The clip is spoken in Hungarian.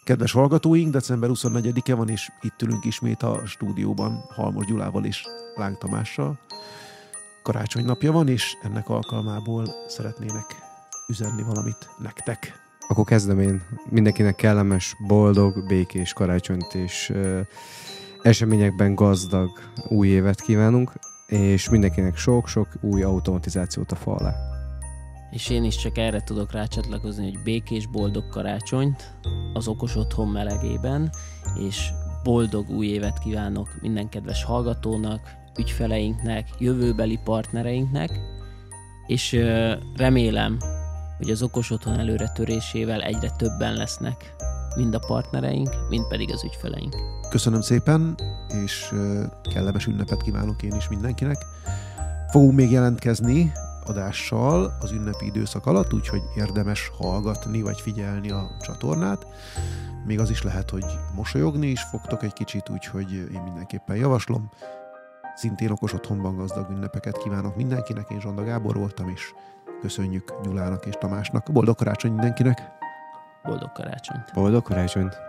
Kedves hallgatóink, december 24-e van, és itt ülünk ismét a stúdióban Halmos Gyulával és Láng Tamással. Karácsony napja van, és ennek alkalmából szeretnének üzenni valamit nektek. Akkor kezdem én. Mindenkinek kellemes, boldog, békés karácsonyt és eseményekben gazdag új évet kívánunk, és mindenkinek sok-sok új automatizációt a fa alá. És én is csak erre tudok rácsatlakozni, hogy békés, boldog karácsonyt az okos otthon melegében, és boldog új évet kívánok minden kedves hallgatónak, ügyfeleinknek, jövőbeli partnereinknek, és remélem, hogy az okos otthon előre törésével egyre többen lesznek mind a partnereink, mind pedig az ügyfeleink. Köszönöm szépen, és kellemes ünnepet kívánok én is mindenkinek. Fogunk még jelentkezni adással az ünnepi időszak alatt, úgyhogy érdemes hallgatni vagy figyelni a csatornát. Még az is lehet, hogy mosolyogni is fogtok egy kicsit, úgyhogy én mindenképpen javaslom. Szintén okos otthonban gazdag ünnepeket kívánok mindenkinek, én Zsanda Gábor voltam, és köszönjük Gyulának és Tamásnak. Boldog karácsony mindenkinek! Boldog karácsonyt! Boldog karácsonyt!